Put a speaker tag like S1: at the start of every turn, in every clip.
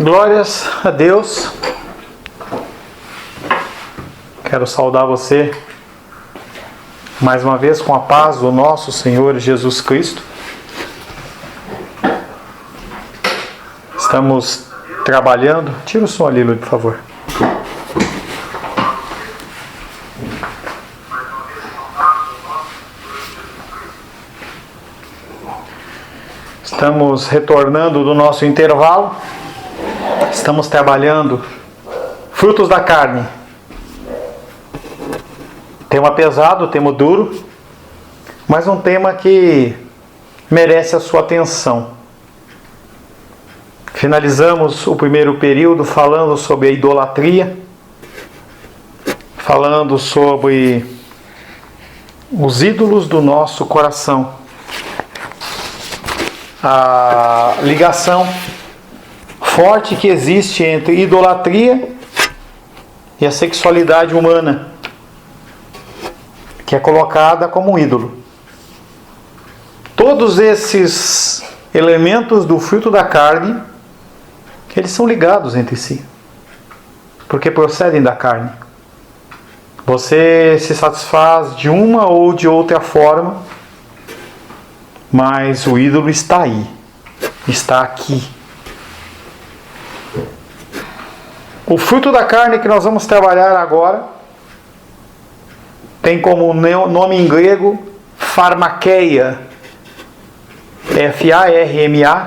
S1: Glórias a Deus. Quero saudar você mais uma vez com a paz do nosso Senhor Jesus Cristo. Estamos trabalhando. Tira o som ali, Luiz, por favor. Estamos retornando do nosso intervalo. Estamos trabalhando frutos da carne. Tema pesado, tema duro, mas um tema que merece a sua atenção. Finalizamos o primeiro período falando sobre a idolatria, falando sobre os ídolos do nosso coração. A ligação forte que existe entre idolatria e a sexualidade humana, que é colocada como um ídolo. Todos esses elementos do fruto da carne, eles são ligados entre si, porque procedem da carne. Você se satisfaz de uma ou de outra forma, mas o ídolo está aí, está aqui. O fruto da carne que nós vamos trabalhar agora tem como nome em grego pharmakeia, F-A-R-M-A-K-E-I-A,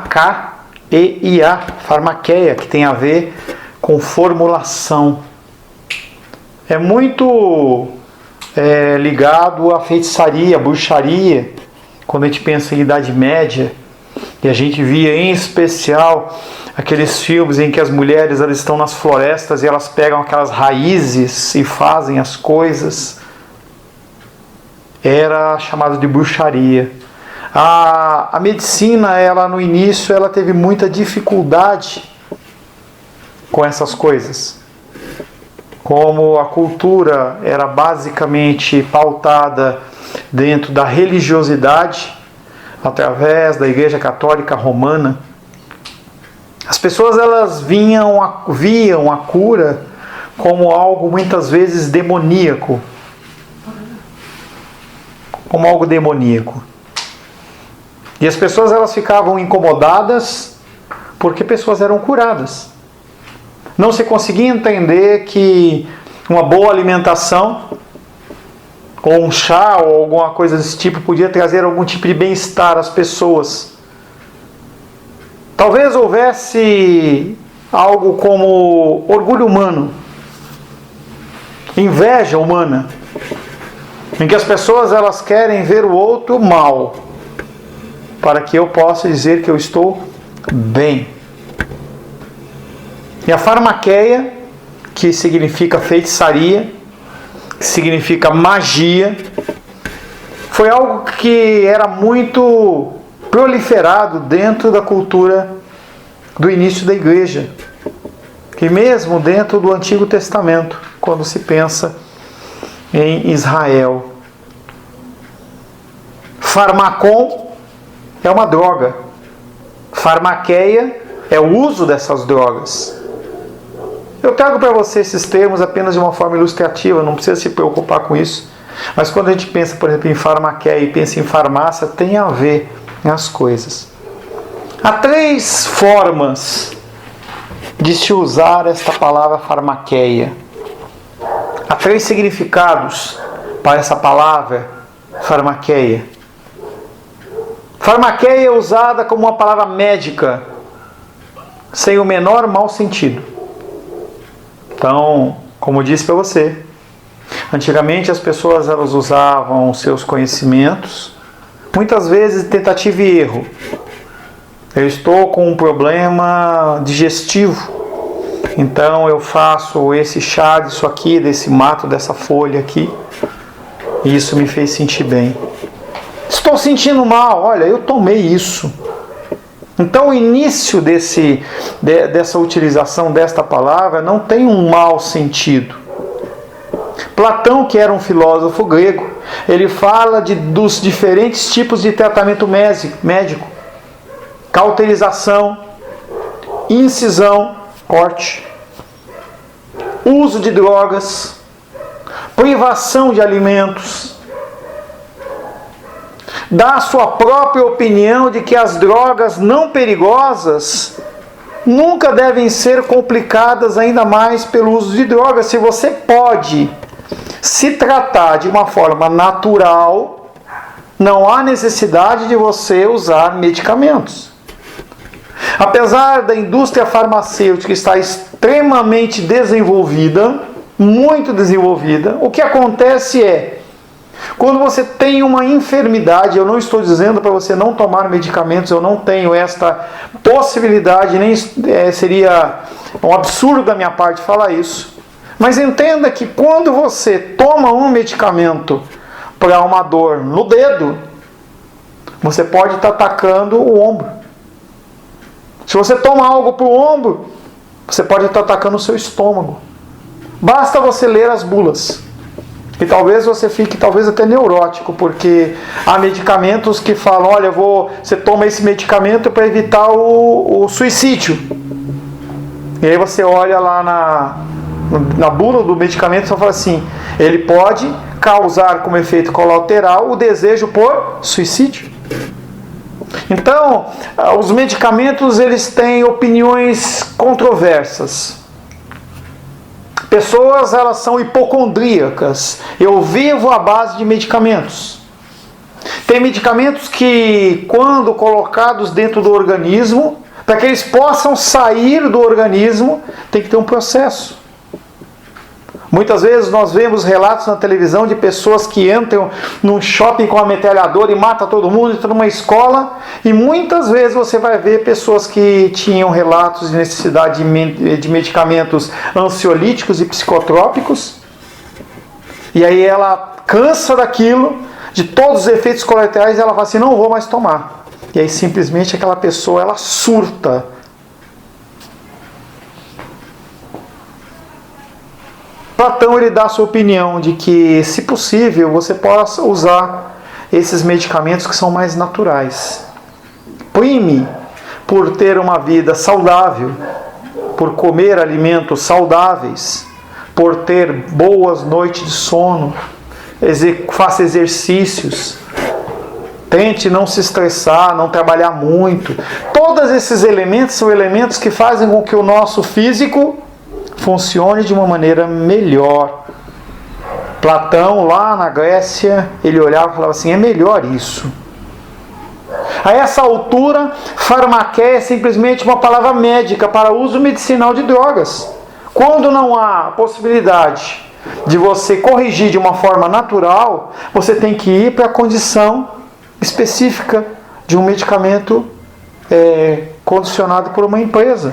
S1: pharmakeia, que tem a ver com formulação. É muito ligado à feitiçaria, à bruxaria, quando a gente pensa em Idade Média, e a gente via em especial aqueles filmes em que as mulheres elas estão nas florestas e elas pegam aquelas raízes e fazem as coisas. Era chamado de bruxaria. A medicina, ela no início, ela teve muita dificuldade com essas coisas. Como a cultura era basicamente pautada dentro da religiosidade, através da Igreja Católica Romana, as pessoas elas viam a cura como algo muitas vezes demoníaco. Como algo demoníaco. E as pessoas elas ficavam incomodadas porque pessoas eram curadas. Não se conseguia entender que uma boa alimentação, ou um chá, ou alguma coisa desse tipo, podia trazer algum tipo de bem-estar às pessoas. Talvez houvesse algo como orgulho humano, inveja humana, em que as pessoas elas querem ver o outro mal, para que eu possa dizer que eu estou bem. E a pharmakeia, que significa feitiçaria, que significa magia, foi algo que era muito proliferado dentro da cultura do início da igreja, e mesmo dentro do Antigo Testamento, quando se pensa em Israel. Pharmakon é uma droga. Pharmakeia é o uso dessas drogas. Eu trago para você esses termos apenas de uma forma ilustrativa, não precisa se preocupar com isso. Mas quando a gente pensa, por exemplo, em pharmakeia e pensa em farmácia, tem a ver as coisas. Há 3 formas de se usar esta palavra pharmakeia. Há 3 significados para essa palavra pharmakeia. Pharmakeia é usada como uma palavra médica, sem o menor mau sentido. Então, como eu disse para você, antigamente as pessoas elas usavam seus conhecimentos, muitas vezes tentativa e erro. Eu estou com um problema digestivo, então eu faço esse chá disso aqui, desse mato, dessa folha aqui, e isso me fez sentir bem. Estou sentindo mal, olha, eu tomei isso. Então o início dessa utilização desta palavra não tem um mau sentido. Platão, que era um filósofo grego, ele fala dos diferentes tipos de tratamento médico: cauterização, incisão, corte, uso de drogas, privação de alimentos, dá a sua própria opinião de que as drogas não perigosas nunca devem ser complicadas ainda mais pelo uso de drogas. Se você pode se tratar de uma forma natural, não há necessidade de você usar medicamentos. Apesar da indústria farmacêutica estar extremamente desenvolvida, muito desenvolvida, o que acontece é, quando você tem uma enfermidade, eu não estou dizendo para você não tomar medicamentos, eu não tenho esta possibilidade, nem seria um absurdo da minha parte falar isso. Mas entenda que quando você toma um medicamento para uma dor no dedo, você pode estar atacando o ombro. Se você toma algo para o ombro, você pode estar atacando o seu estômago. Basta você ler as bulas. E talvez você fique até neurótico, porque há medicamentos que falam, olha, você toma esse medicamento para evitar o suicídio. E aí você olha lá na bula do medicamento e só fala assim, ele pode causar como efeito colateral o desejo por suicídio. Então, os medicamentos eles têm opiniões controversas. Pessoas, elas são hipocondríacas. Eu vivo à base de medicamentos. Tem medicamentos que, quando colocados dentro do organismo, para que eles possam sair do organismo, tem que ter um processo. Muitas vezes nós vemos relatos na televisão de pessoas que entram num shopping com uma metralhadora e matam todo mundo, entram numa escola, e muitas vezes você vai ver pessoas que tinham relatos de necessidade de medicamentos ansiolíticos e psicotrópicos, e aí ela cansa daquilo, de todos os efeitos colaterais, e ela fala assim, não vou mais tomar. E aí simplesmente aquela pessoa, ela surta. Platão ele dá a sua opinião de que, se possível, você possa usar esses medicamentos que são mais naturais. Prime por ter uma vida saudável, por comer alimentos saudáveis, por ter boas noites de sono, faça exercícios, tente não se estressar, não trabalhar muito. Todos esses elementos são elementos que fazem com que o nosso físico funcione de uma maneira melhor. Platão, lá na Grécia, ele olhava e falava assim, é melhor isso. A essa altura, farmaqueia é simplesmente uma palavra médica para uso medicinal de drogas. Quando não há possibilidade de você corrigir de uma forma natural, você tem que ir para a condição específica de um medicamento condicionado por uma empresa.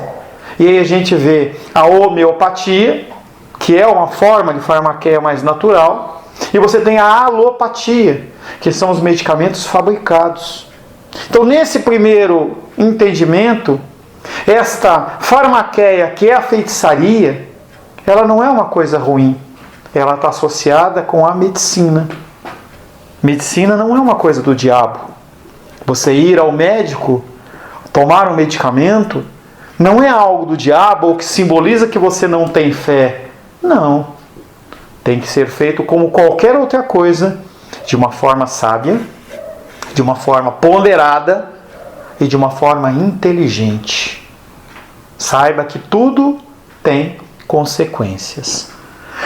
S1: E aí a gente vê a homeopatia, que é uma forma de farmaqueia mais natural, e você tem a alopatia, que são os medicamentos fabricados. Então, nesse primeiro entendimento, esta farmaqueia, que é a feitiçaria, ela não é uma coisa ruim. Ela está associada com a medicina. Medicina não é uma coisa do diabo. Você ir ao médico, tomar um medicamento, não é algo do diabo ou que simboliza que você não tem fé. Não. Tem que ser feito como qualquer outra coisa, de uma forma sábia, de uma forma ponderada e de uma forma inteligente. Saiba que tudo tem consequências.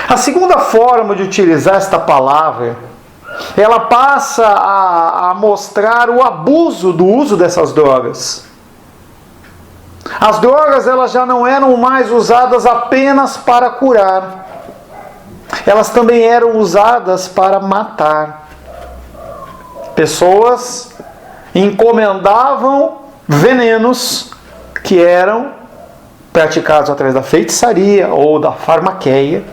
S1: A segunda forma de utilizar esta palavra, ela passa a mostrar o abuso do uso dessas drogas. As drogas, elas já não eram mais usadas apenas para curar. Elas também eram usadas para matar. Pessoas encomendavam venenos que eram praticados através da feitiçaria ou da farmaqueia,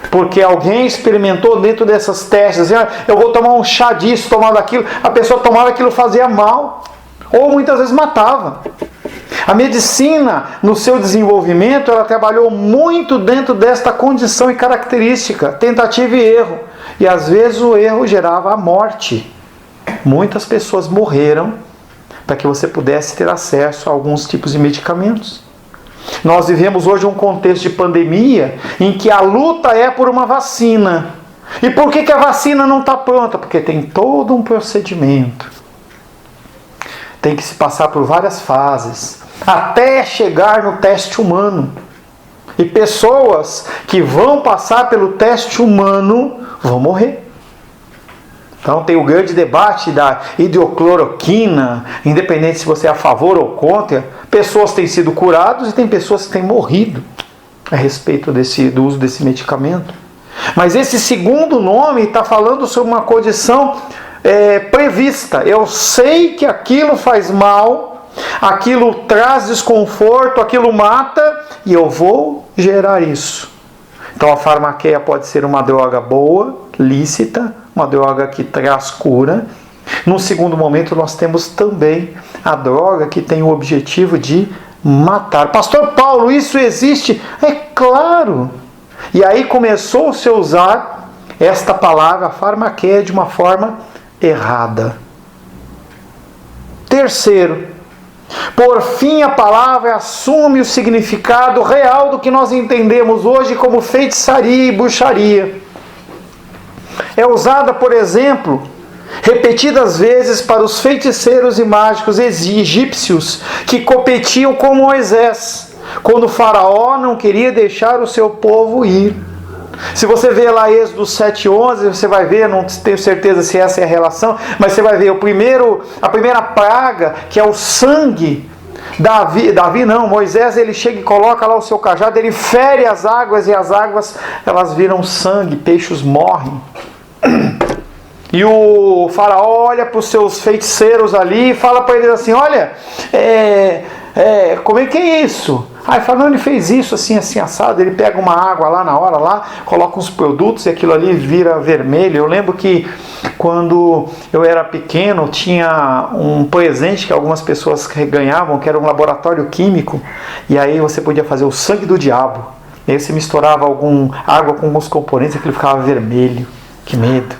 S1: porque alguém experimentou dentro dessas testes, assim, eu vou tomar um chá disso, tomar daquilo, a pessoa tomava aquilo, fazia mal, ou muitas vezes matava. A medicina, no seu desenvolvimento, ela trabalhou muito dentro desta condição e característica, tentativa e erro. E às vezes o erro gerava a morte. Muitas pessoas morreram para que você pudesse ter acesso a alguns tipos de medicamentos. Nós vivemos hoje um contexto de pandemia em que a luta é por uma vacina. E por que a vacina não está pronta? Porque tem todo um procedimento. Tem que se passar por várias fases, até chegar no teste humano. E pessoas que vão passar pelo teste humano vão morrer. Então tem o grande debate da hidrocloroquina, independente se você é a favor ou contra. Pessoas têm sido curadas e tem pessoas que têm morrido a respeito do uso desse medicamento. Mas esse segundo nome está falando sobre uma condição prevista. Eu sei que aquilo faz mal, aquilo traz desconforto, aquilo mata, e eu vou gerar isso. Então a farmaqueia pode ser uma droga boa, lícita, uma droga que traz cura. No segundo momento nós temos também a droga que tem o objetivo de matar. Pastor Paulo, isso existe? É claro! E aí começou-se a usar esta palavra farmaqueia de uma forma errada. Terceiro, por fim a palavra assume o significado real do que nós entendemos hoje como feitiçaria e bruxaria. É usada, por exemplo, repetidas vezes para os feiticeiros e mágicos egípcios que competiam com Moisés, quando o faraó não queria deixar o seu povo ir. Se você vê lá Êxodo 7:11, você vai ver, não tenho certeza se essa é a relação, mas você vai ver a primeira praga, que é o sangue. Moisés, ele chega e coloca lá o seu cajado, ele fere as águas e as águas, elas viram sangue, peixes morrem. E o faraó olha para os seus feiticeiros ali e fala para eles assim, olha, como é que é isso? Aí fala, não, ele fez isso assim, assim, assado, ele pega uma água lá na hora, lá, coloca uns produtos e aquilo ali vira vermelho. Eu lembro que quando eu era pequeno, tinha um presente que algumas pessoas ganhavam, que era um laboratório químico, e aí você podia fazer o sangue do diabo. E aí você misturava água com alguns componentes e aquilo ficava vermelho. Que medo.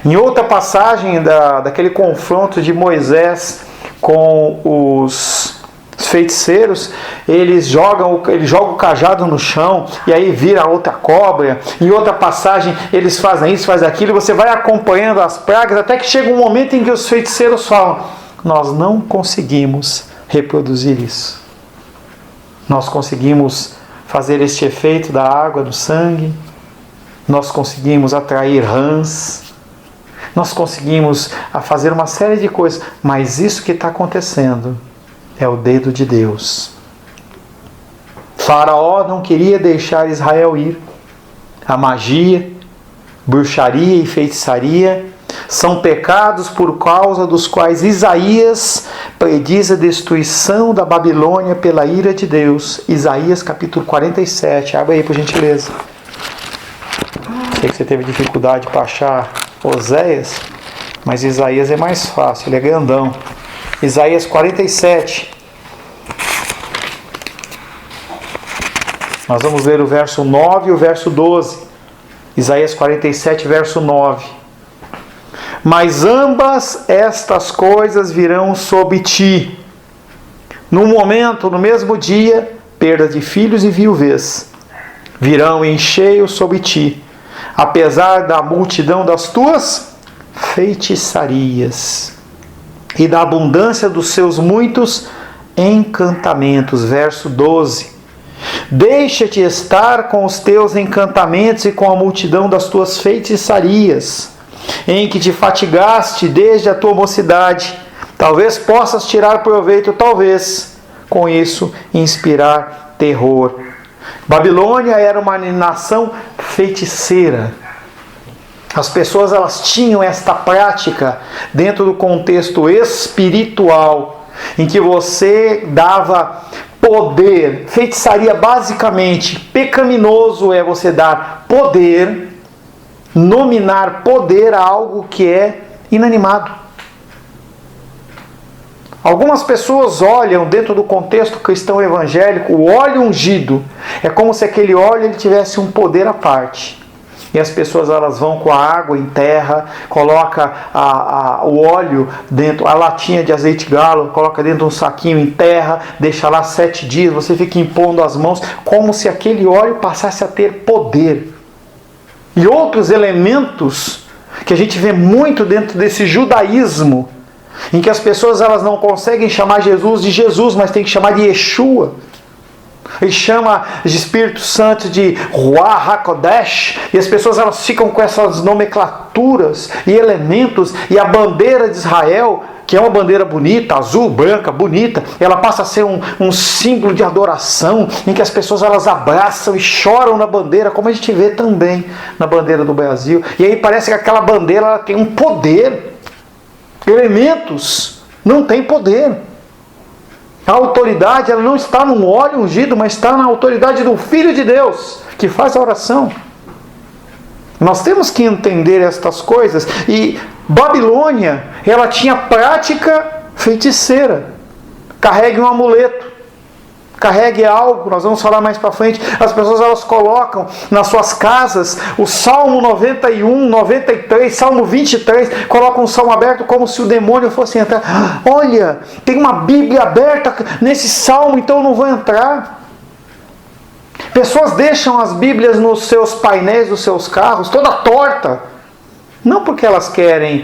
S1: Em outra passagem daquele confronto de Moisés com os feiticeiros, ele joga o cajado no chão e aí vira outra cobra. Em outra passagem eles fazem isso, fazem aquilo, e você vai acompanhando as pragas até que chega um momento em que os feiticeiros falam, nós não conseguimos reproduzir isso. Nós conseguimos fazer este efeito da água, do sangue, nós conseguimos atrair rãs, nós conseguimos fazer uma série de coisas, mas isso que está acontecendo é o dedo de Deus. Faraó não queria deixar Israel ir. A magia, bruxaria e feitiçaria são pecados por causa dos quais Isaías prediz a destruição da Babilônia pela ira de Deus. Isaías capítulo 47. Abre aí por gentileza. Sei que você teve dificuldade para achar Oséias, mas Isaías é mais fácil, ele é grandão. Isaías 47. Nós vamos ler o verso 9 e o verso 12. Isaías 47, verso 9. Mas ambas estas coisas virão sobre ti. No momento, no mesmo dia, perda de filhos e viuvez virão em cheio sobre ti, apesar da multidão das tuas feitiçarias e da abundância dos seus muitos encantamentos. Verso 12. Deixa-te estar com os teus encantamentos e com a multidão das tuas feitiçarias, em que te fatigaste desde a tua mocidade. Talvez possas tirar proveito, talvez, com isso, inspirar terror. Babilônia era uma nação feiticeira. As pessoas elas tinham esta prática dentro do contexto espiritual, em que você dava poder. Feitiçaria basicamente, pecaminoso é você dar poder, nominar poder a algo que é inanimado. Algumas pessoas olham dentro do contexto cristão evangélico, o óleo ungido é como se aquele óleo ele tivesse um poder à parte. e as pessoas elas vão com a água em terra, coloca o óleo dentro, a latinha de azeite galo, coloca dentro de um saquinho em terra, deixa lá 7 dias, você fica impondo as mãos, como se aquele óleo passasse a ter poder. E outros elementos que a gente vê muito dentro desse judaísmo, em que as pessoas elas não conseguem chamar Jesus de Jesus, mas tem que chamar de Yeshua. Ele chama de Espírito Santo de Ruach HaKodesh, e as pessoas elas ficam com essas nomenclaturas e elementos, e a bandeira de Israel, que é uma bandeira bonita, azul, branca, bonita, ela passa a ser um símbolo de adoração, em que as pessoas elas abraçam e choram na bandeira, como a gente vê também na bandeira do Brasil. E aí parece que aquela bandeira ela tem um poder. Elementos não têm poder. A autoridade ela não está num óleo ungido, mas está na autoridade do Filho de Deus, que faz a oração. Nós temos que entender estas coisas. E Babilônia, ela tinha prática feiticeira. Carregue um amuleto. Carregue algo, nós vamos falar mais para frente. As pessoas elas colocam nas suas casas o Salmo 91, 93, Salmo 23, colocam um salmo aberto como se o demônio fosse entrar. Olha, tem uma Bíblia aberta nesse salmo, então eu não vou entrar. Pessoas deixam as Bíblias nos seus painéis dos seus carros, toda torta. Não porque elas querem,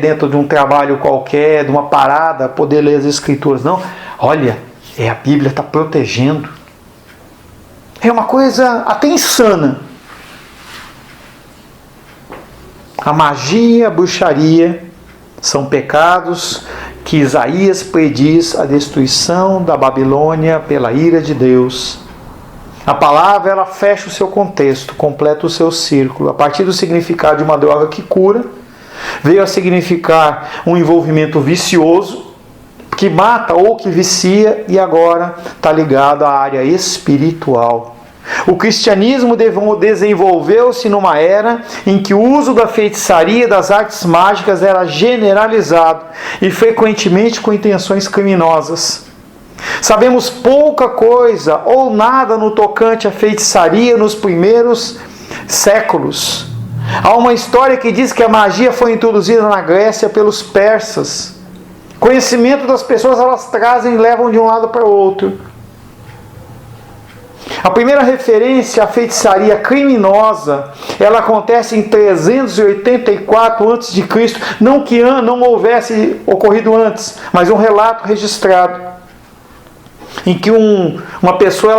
S1: dentro de um trabalho qualquer, de uma parada, poder ler as Escrituras. Não, olha, a Bíblia está protegendo. É uma coisa até insana. A magia, a bruxaria são pecados que Isaías prediz a destruição da Babilônia pela ira de Deus. A palavra ela fecha o seu contexto, completa o seu círculo. A partir do significado de uma droga que cura, veio a significar um envolvimento vicioso, que mata ou que vicia, e agora está ligado à área espiritual. O cristianismo desenvolveu-se numa era em que o uso da feitiçaria e das artes mágicas era generalizado e frequentemente com intenções criminosas. Sabemos pouca coisa ou nada no tocante à feitiçaria nos primeiros séculos. Há uma história que diz que a magia foi introduzida na Grécia pelos persas. Conhecimento das pessoas elas trazem e levam de um lado para o outro. A primeira referência à feitiçaria criminosa, ela acontece em 384 a.C., não que não houvesse ocorrido antes, mas um relato registrado, em que uma pessoa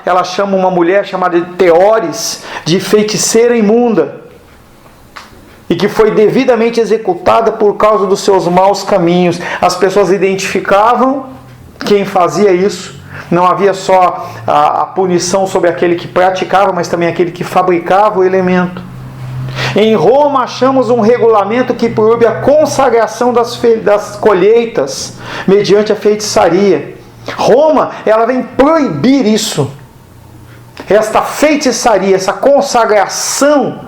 S1: ela chama uma mulher chamada Teores de feiticeira imunda, e que foi devidamente executada por causa dos seus maus caminhos. As pessoas identificavam quem fazia isso. Não havia só a punição sobre aquele que praticava, mas também aquele que fabricava o elemento. Em Roma achamos um regulamento que proíbe a consagração das colheitas mediante a feitiçaria. Roma, ela vem proibir isso. Esta feitiçaria, essa consagração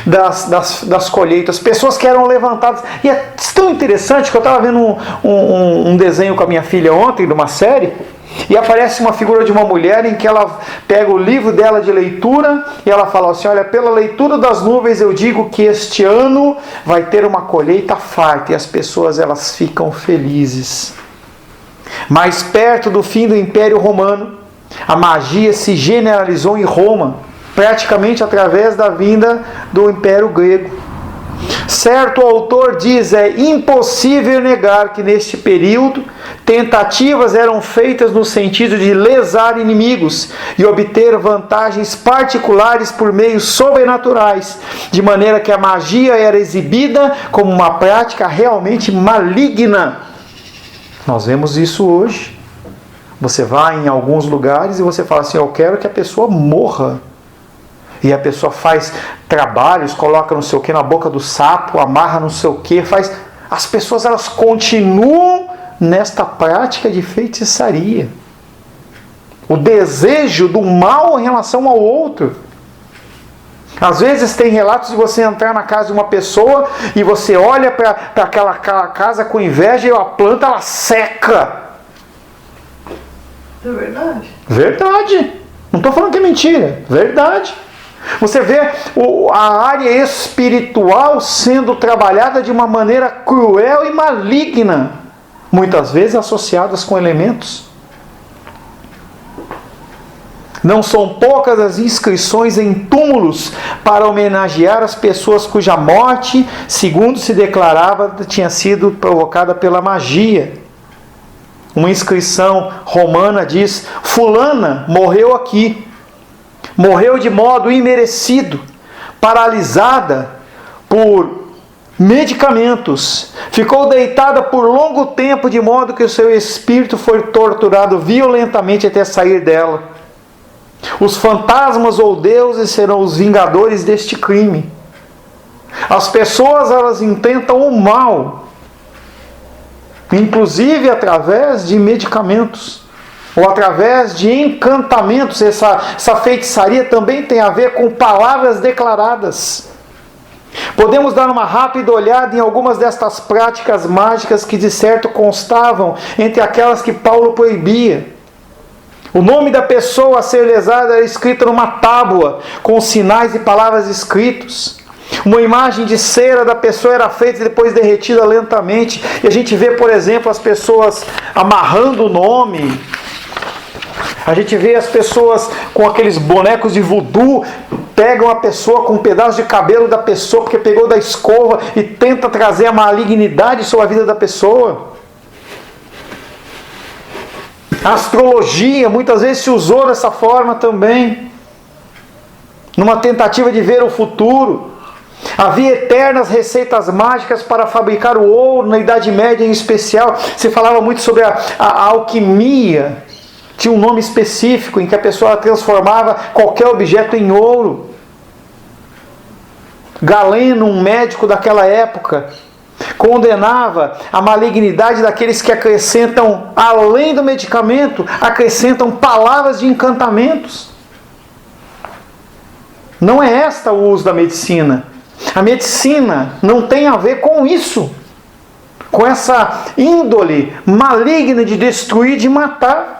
S1: das colheitas, pessoas que eram levantadas. E é tão interessante que eu estava vendo um desenho com a minha filha ontem, de uma série, e aparece uma figura de uma mulher em que ela pega o livro dela de leitura e ela fala assim: olha, pela leitura das nuvens eu digo que este ano vai ter uma colheita farta, e as pessoas elas ficam felizes. Mais perto do fim do Império Romano, a magia se generalizou em Roma, praticamente através da vinda do Império Grego. Certo autor diz: é impossível negar que neste período tentativas eram feitas no sentido de lesar inimigos e obter vantagens particulares por meios sobrenaturais, de maneira que a magia era exibida como uma prática realmente maligna. Nós vemos isso hoje. Você vai em alguns lugares e você fala assim: eu quero que a pessoa morra. E a pessoa faz trabalhos, coloca não sei o que na boca do sapo, amarra não sei o que, faz. As pessoas elas continuam nesta prática de feitiçaria. O desejo do mal em relação ao outro. Às vezes tem relatos de você entrar na casa de uma pessoa e você olha para aquela casa com inveja e a planta ela seca.
S2: É verdade.
S1: Verdade. Não estou falando que é mentira. Verdade. Você vê a área espiritual sendo trabalhada de uma maneira cruel e maligna, muitas vezes associadas com elementos. Não são poucas as inscrições em túmulos para homenagear as pessoas cuja morte, segundo se declarava, tinha sido provocada pela magia. Uma inscrição romana diz: fulana morreu aqui. Morreu de modo imerecido, paralisada por medicamentos. Ficou deitada por longo tempo, de modo que o seu espírito foi torturado violentamente até sair dela. Os fantasmas ou deuses serão os vingadores deste crime. As pessoas, elas intentam o mal, inclusive através de medicamentos, ou através de encantamentos. Essa feitiçaria também tem a ver com palavras declaradas. Podemos dar uma rápida olhada em algumas destas práticas mágicas que de certo constavam entre aquelas que Paulo proibia. O nome da pessoa a ser lesada era escrito numa tábua, com sinais e palavras escritos. Uma imagem de cera da pessoa era feita e depois derretida lentamente. E a gente vê, por exemplo, as pessoas amarrando o nome. A gente vê as pessoas com aqueles bonecos de voodoo, pegam a pessoa com um pedaço de cabelo da pessoa, porque pegou da escova, e tenta trazer a malignidade sobre a vida da pessoa. A astrologia muitas vezes se usou dessa forma também, numa tentativa de ver o futuro. Havia eternas receitas mágicas para fabricar o ouro, na Idade Média em especial. Se falava muito sobre a alquimia. Tinha um nome específico em que a pessoa transformava qualquer objeto em ouro. Galeno, um médico daquela época, condenava a malignidade daqueles que acrescentam, além do medicamento, acrescentam palavras de encantamentos. Não é este o uso da medicina. A medicina não tem a ver com isso, com essa índole maligna de destruir, de matar.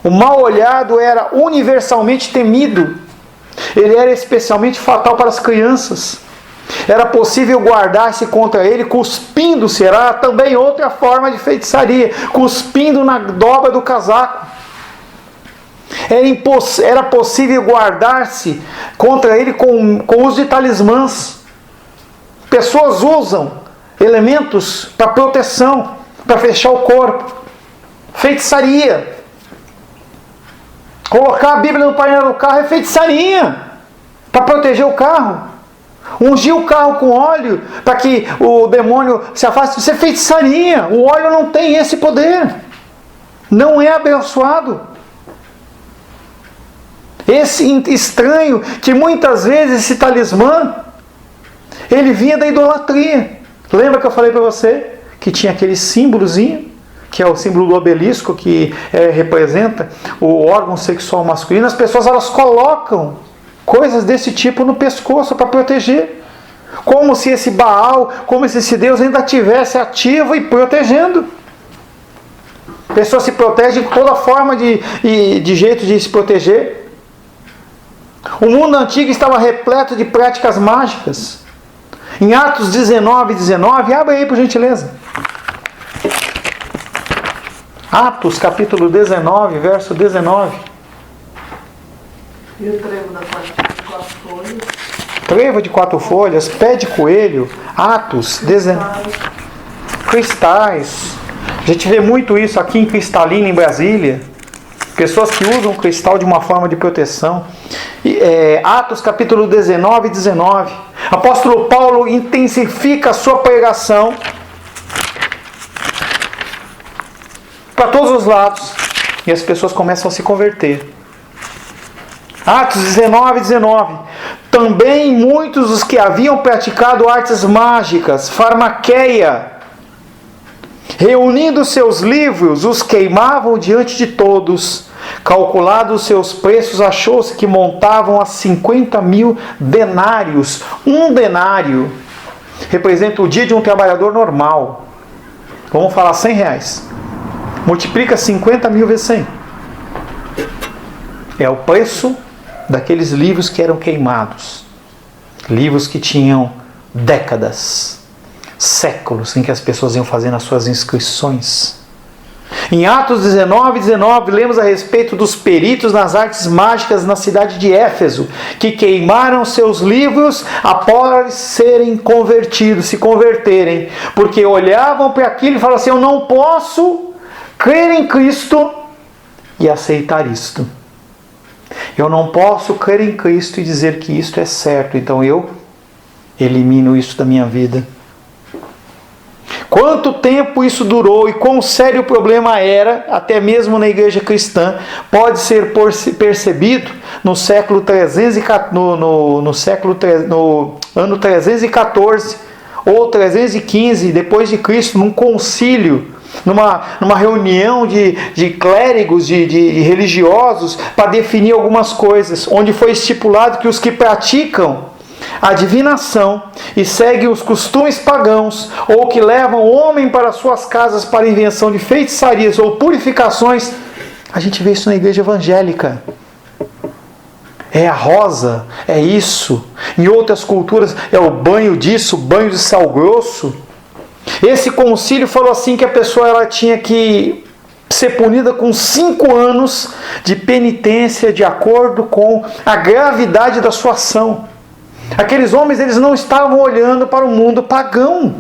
S1: O mal-olhado era universalmente temido. Ele era especialmente fatal para as crianças. Era possível guardar-se contra ele cuspindo-se. Era também outra forma de feitiçaria, cuspindo na dobra do casaco. Era possível guardar-se contra ele com o uso de talismãs. Pessoas usam elementos para proteção, para fechar o corpo. Feitiçaria. Colocar a Bíblia no painel do carro é feitiçaria, para proteger o carro. Ungir o carro com óleo para que o demônio se afaste. Isso é feitiçaria. O óleo não tem esse poder. Não é abençoado. Esse estranho, que muitas vezes esse talismã, ele vinha da idolatria. Lembra que eu falei para você que tinha aquele símbolozinho, que é o símbolo do obelisco, que representa o órgão sexual masculino? As pessoas, elas colocam coisas desse tipo no pescoço para proteger. Como se esse Baal, como se esse Deus ainda estivesse ativo e protegendo. A pessoa se protege de toda forma de jeito de se proteger. O mundo antigo estava repleto de práticas mágicas. Em Atos 19, abre aí por gentileza. Atos capítulo 19, verso 19.
S2: E o trevo da 4 folhas?
S1: Trevo de 4 folhas, pé de coelho, Atos 19. Cristais. A gente vê muito isso aqui em Cristalina, em Brasília. Pessoas que usam cristal de uma forma de proteção. Atos capítulo 19. Apóstolo Paulo intensifica a sua pregação para todos os lados. E as pessoas começam a se converter. Atos 19. Também muitos dos que haviam praticado artes mágicas, farmaqueia, reunindo seus livros, os queimavam diante de todos. Calculados os seus preços, achou-se que montavam a 50.000 denários. Um denário representa o dia de um trabalhador normal. Vamos falar R$100. Multiplica 50.000 vezes 100. É o preço daqueles livros que eram queimados. Livros que tinham décadas, séculos em que as pessoas iam fazendo as suas inscrições. Em Atos 19, lemos a respeito dos peritos nas artes mágicas na cidade de Éfeso, que queimaram seus livros após serem convertidos, se converterem, porque olhavam para aquilo e falavam assim: eu não posso crer em Cristo e aceitar isto. Eu não posso crer em Cristo e dizer que isto é certo, então eu elimino isso da minha vida. Quanto tempo isso durou e quão sério o problema era, até mesmo na igreja cristã, pode ser percebido no século 314, no ano 314 ou 315 depois de Cristo, num concílio, numa reunião de clérigos, de religiosos, para definir algumas coisas, onde foi estipulado que os que praticam a divinação e seguem os costumes pagãos, ou que levam o homem para suas casas para a invenção de feitiçarias ou purificações, a gente vê isso na igreja evangélica. É a rosa, é isso. Em outras culturas é o banho disso, o banho de sal grosso. Esse concílio falou assim que a pessoa ela tinha que ser punida com 5 anos de penitência de acordo com a gravidade da sua ação. Aqueles homens, eles não estavam olhando para o mundo pagão.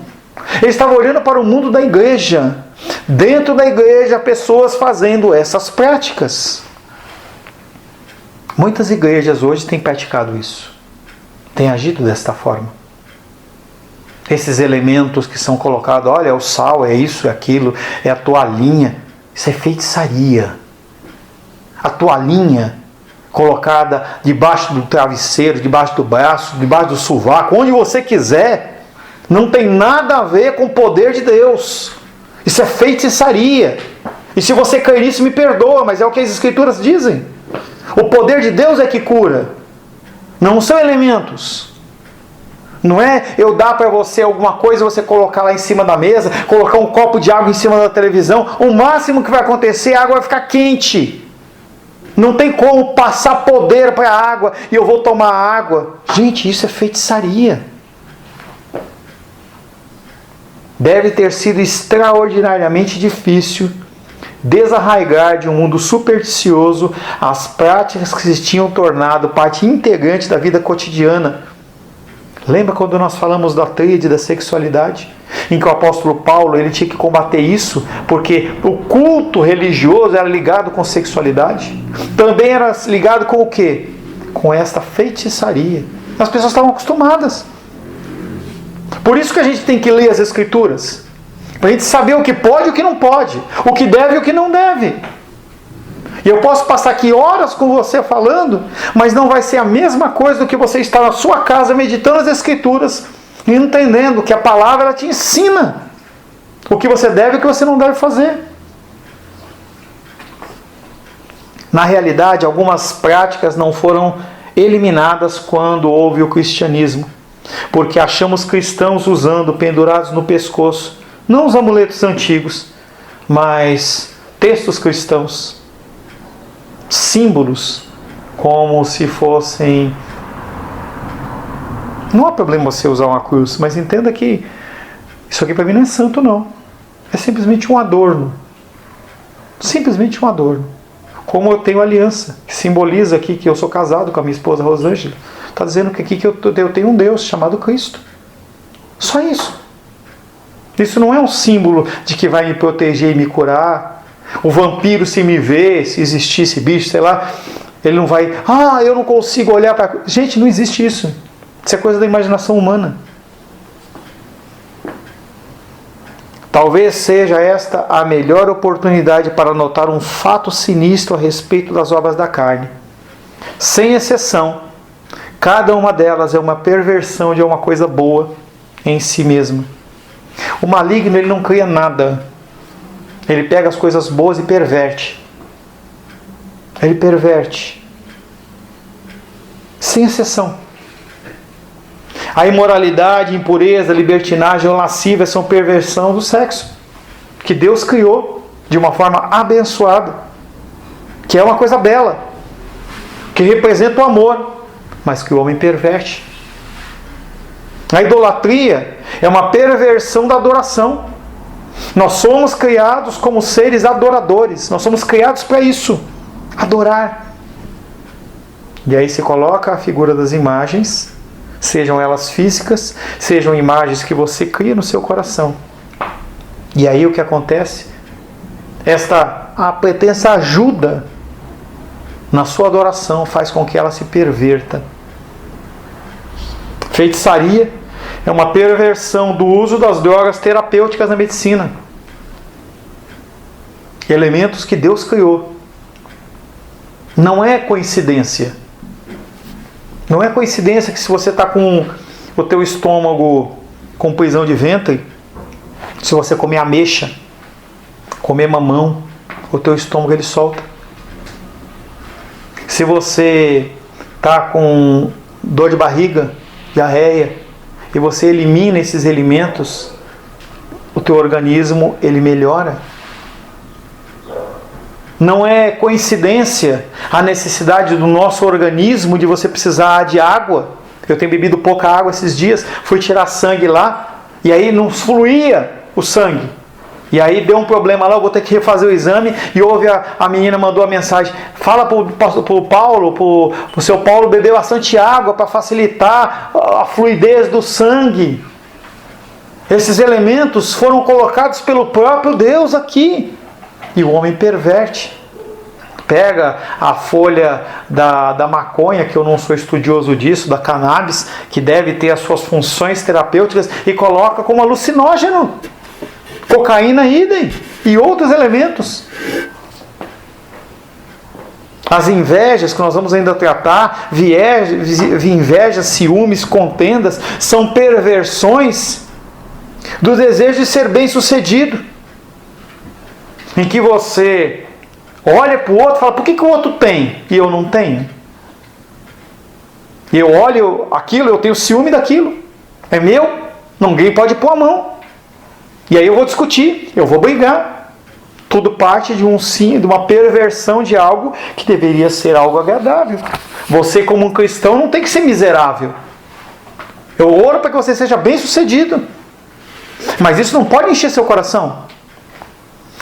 S1: Eles estavam olhando para o mundo da igreja. Dentro da igreja, pessoas fazendo essas práticas. Muitas igrejas hoje têm praticado isso. Têm agido desta forma. Esses elementos que são colocados, olha, é o sal, é isso, é aquilo, é a toalhinha. Isso é feitiçaria. A toalhinha colocada debaixo do travesseiro, debaixo do braço, debaixo do sovaco, onde você quiser, não tem nada a ver com o poder de Deus. Isso é feitiçaria. E se você cair nisso, me perdoa, mas é o que as Escrituras dizem. O poder de Deus é que cura. Não são elementos. Não é eu dar para você alguma coisa, você colocar lá em cima da mesa, colocar um copo de água em cima da televisão. O máximo que vai acontecer, a água vai ficar quente. Não tem como passar poder para a água e eu vou tomar água. Gente, isso é feitiçaria. Deve ter sido extraordinariamente difícil desarraigar de um mundo supersticioso as práticas que se tinham tornado parte integrante da vida cotidiana. Lembra quando nós falamos da tríade da sexualidade? Em que o apóstolo Paulo ele tinha que combater isso, porque o culto religioso era ligado com sexualidade. Também era ligado com o quê? Com esta feitiçaria. As pessoas estavam acostumadas. Por isso que a gente tem que ler as Escrituras. Para a gente saber o que pode e o que não pode. O que deve e o que não deve. E eu posso passar aqui horas com você falando, mas não vai ser a mesma coisa do que você estar na sua casa meditando as Escrituras e entendendo que a palavra ela te ensina o que você deve e o que você não deve fazer. Na realidade, algumas práticas não foram eliminadas quando houve o cristianismo, porque achamos cristãos usando pendurados no pescoço, não os amuletos antigos, mas textos cristãos, símbolos, como se fossem... Não há problema você usar uma cruz, mas entenda que isso aqui para mim não é santo, não. É simplesmente um adorno. Simplesmente um adorno. Como eu tenho aliança, que simboliza aqui que eu sou casado com a minha esposa Rosângela. Está dizendo que aqui que eu tenho um Deus chamado Cristo. Só isso. Isso não é um símbolo de que vai me proteger e me curar. O vampiro, se me vê, se existir esse bicho, sei lá, ele não vai... eu não consigo olhar para... Gente, não existe isso. Isso é coisa da imaginação humana. Talvez seja esta a melhor oportunidade para notar um fato sinistro a respeito das obras da carne. Sem exceção, cada uma delas é uma perversão de uma coisa boa em si mesma. O maligno, ele não cria nada. Ele pega as coisas boas e perverte. Ele perverte. Sem exceção. A imoralidade, impureza, libertinagem ou lascívia são perversão do sexo, que Deus criou de uma forma abençoada, que é uma coisa bela. que representa o amor, mas que o homem perverte. A idolatria é uma perversão da adoração. Nós somos criados como seres adoradores. Nós somos criados para isso, adorar. E aí se coloca a figura das imagens, sejam elas físicas, sejam imagens que você cria no seu coração. E aí o que acontece? A pretensa ajuda na sua adoração faz com que ela se perverta. Feitiçaria é uma perversão do uso das drogas terapêuticas na medicina. Elementos que Deus criou. Não é coincidência. Não é coincidência que se você está com o teu estômago com prisão de ventre, se você comer ameixa, comer mamão, o teu estômago ele solta. Se você está com dor de barriga, diarreia, e você elimina esses alimentos, o teu organismo ele melhora. Não é coincidência a necessidade do nosso organismo de você precisar de água. Eu tenho bebido pouca água esses dias, fui tirar sangue lá, e aí não fluía o sangue. E aí deu um problema lá, eu vou ter que refazer o exame, e houve a menina mandou a mensagem, fala pro Paulo, pro seu Paulo beber bastante água para facilitar a fluidez do sangue. Esses elementos foram colocados pelo próprio Deus aqui. E o homem perverte. Pega a folha da maconha, que eu não sou estudioso disso, da cannabis, que deve ter as suas funções terapêuticas, e coloca como alucinógeno. Cocaína, idem. E outros elementos. As invejas, que nós vamos ainda tratar, invejas, ciúmes, contendas, são perversões do desejo de ser bem-sucedido. Em que você olha para o outro e fala, por que o outro tem e eu não tenho? E eu olho aquilo, eu tenho ciúme daquilo. É meu, ninguém pode pôr a mão. E aí eu vou discutir, eu vou brigar. Tudo parte de uma perversão de algo que deveria ser algo agradável. Você como um cristão não tem que ser miserável. Eu oro para que você seja bem-sucedido. Mas isso não pode encher seu coração.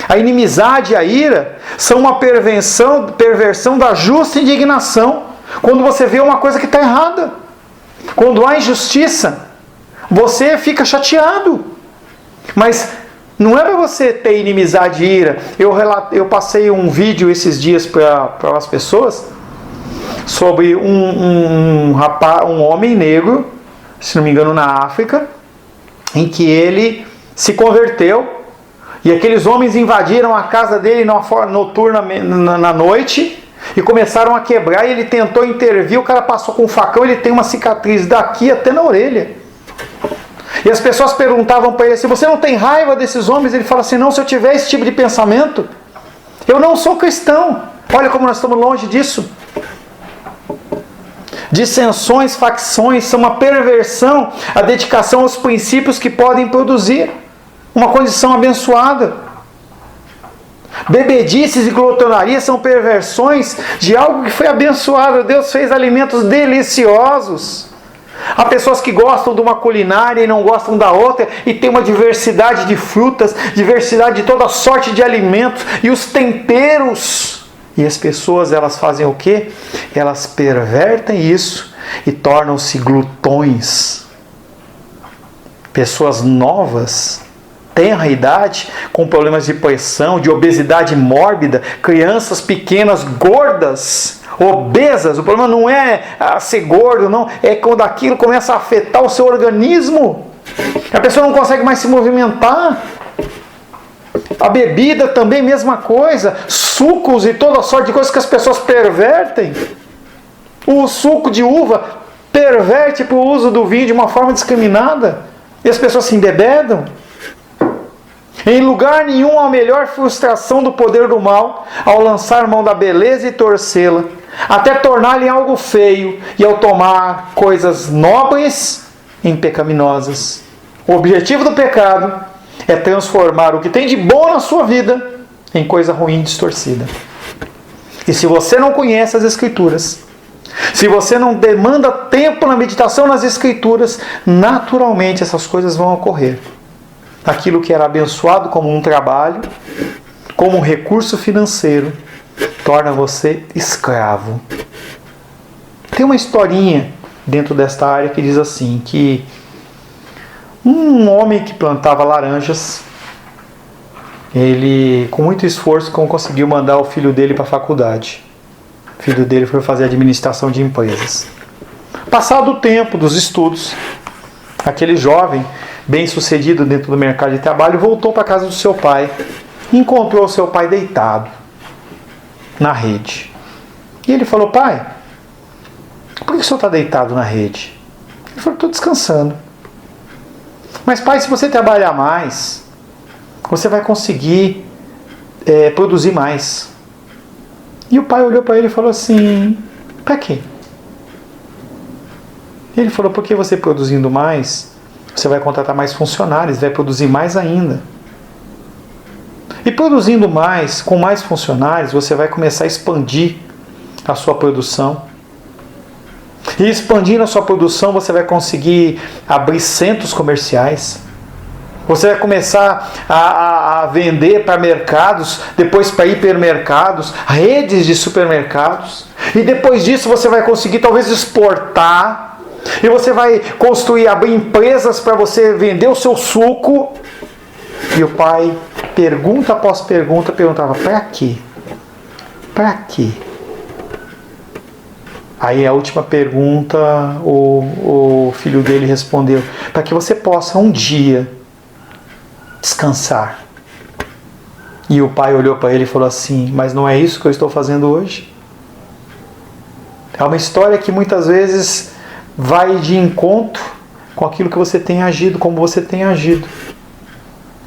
S1: A inimizade e a ira são uma perversão da justa indignação. Quando você vê uma coisa que está errada. Quando há injustiça, você fica chateado. Mas não é para você ter inimizade e ira. Eu passei um vídeo esses dias para as pessoas sobre um homem negro, se não me engano na África, em que ele se converteu. E aqueles homens invadiram a casa dele noturna na noite e começaram a quebrar, e ele tentou intervir, o cara passou com um facão, ele tem uma cicatriz daqui até na orelha. E as pessoas perguntavam para ele, se você não tem raiva desses homens? Ele fala assim, não, se eu tiver esse tipo de pensamento, eu não sou cristão. Olha como nós estamos longe disso. Dissensões, facções, são uma perversão, a dedicação aos princípios que podem produzir uma condição abençoada. Bebedices e glotonaria são perversões de algo que foi abençoado. Deus fez alimentos deliciosos. Há pessoas que gostam de uma culinária e não gostam da outra, e tem uma diversidade de frutas, diversidade de toda sorte de alimentos, e os temperos. E as pessoas, elas fazem o quê? Elas pervertem isso e tornam-se glutões. Pessoas novas, tenra idade, com problemas de pressão, de obesidade mórbida, crianças pequenas, gordas, obesas. O problema não é ser gordo, não, é quando aquilo começa a afetar o seu organismo. A pessoa não consegue mais se movimentar. A bebida também, mesma coisa. Sucos e toda sorte de coisas que as pessoas pervertem. O suco de uva perverte para o uso do vinho de uma forma discriminada. E as pessoas se embebedam. Em lugar nenhum há melhor frustração do poder do mal ao lançar mão da beleza e torcê-la, até torná-la em algo feio, e ao tomar coisas nobres em pecaminosas. O objetivo do pecado é transformar o que tem de bom na sua vida em coisa ruim, distorcida. E se você não conhece as Escrituras, se você não demanda tempo na meditação nas Escrituras, naturalmente essas coisas vão ocorrer. Aquilo que era abençoado como um trabalho, como um recurso financeiro, torna você escravo. Tem uma historinha dentro desta área que diz assim, que um homem que plantava laranjas, ele com muito esforço conseguiu mandar o filho dele para a faculdade. O filho dele foi fazer administração de empresas. Passado o tempo dos estudos, aquele jovem, bem sucedido dentro do mercado de trabalho, voltou para a casa do seu pai e encontrou o seu pai deitado na rede. E ele falou: pai, por que o senhor está deitado na rede? Ele falou: estou descansando. Mas pai, se você trabalhar mais, você vai conseguir produzir mais. E o pai olhou para ele e falou assim: para quê? Ele falou: porque você produzindo mais, você vai contratar mais funcionários, vai produzir mais ainda. E produzindo mais, com mais funcionários, você vai começar a expandir a sua produção. E expandindo a sua produção, você vai conseguir abrir centros comerciais. Você vai começar a vender para mercados, depois para hipermercados, redes de supermercados. E depois disso você vai conseguir talvez exportar. E você vai abrir empresas para você vender o seu suco. E o pai, pergunta após pergunta, perguntava: para quê? Para quê? Aí a última pergunta, o filho dele respondeu: para que você possa um dia descansar. E o pai olhou para ele e falou assim: mas não é isso que eu estou fazendo hoje? É uma história que muitas vezes vai de encontro com aquilo que você tem agido, como você tem agido.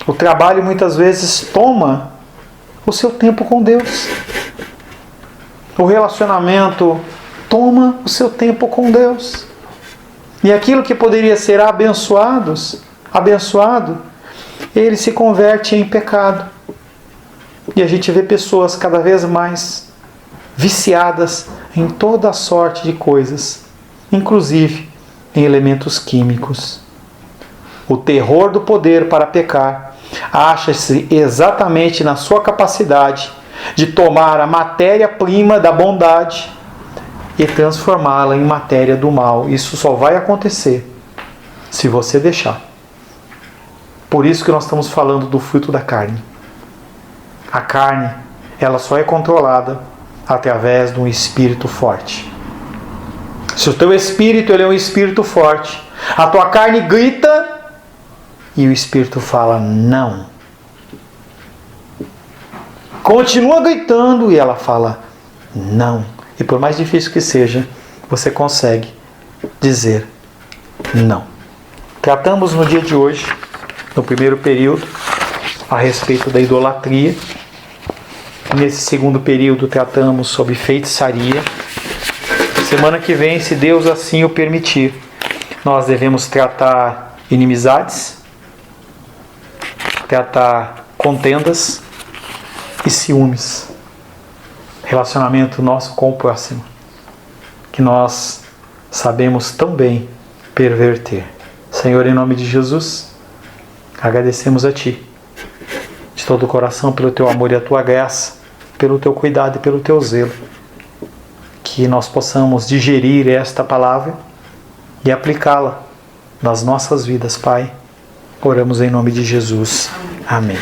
S1: O trabalho muitas vezes toma o seu tempo com Deus. O relacionamento toma o seu tempo com Deus. E aquilo que poderia ser abençoado, ele se converte em pecado. E a gente vê pessoas cada vez mais viciadas em toda a sorte de coisas, inclusive em elementos químicos. O terror do poder para pecar acha-se exatamente na sua capacidade de tomar a matéria-prima da bondade e transformá-la em matéria do mal. Isso só vai acontecer se você deixar. Por isso que nós estamos falando do fruto da carne. A carne, ela só é controlada através de um espírito forte. Se o teu espírito ele é um espírito forte, a tua carne grita e o espírito fala não. Continua gritando e ela fala não. E por mais difícil que seja, você consegue dizer não. Tratamos no dia de hoje, no primeiro período, a respeito da idolatria. Nesse segundo período tratamos sobre feitiçaria. Semana que vem, se Deus assim o permitir, nós devemos tratar inimizades, tratar contendas e ciúmes. Relacionamento nosso com o próximo, que nós sabemos tão bem perverter. Senhor, em nome de Jesus, agradecemos a Ti, de todo o coração, pelo Teu amor e a Tua graça, pelo Teu cuidado e pelo Teu zelo. Que nós possamos digerir esta palavra e aplicá-la nas nossas vidas, Pai. Oramos em nome de Jesus. Amém.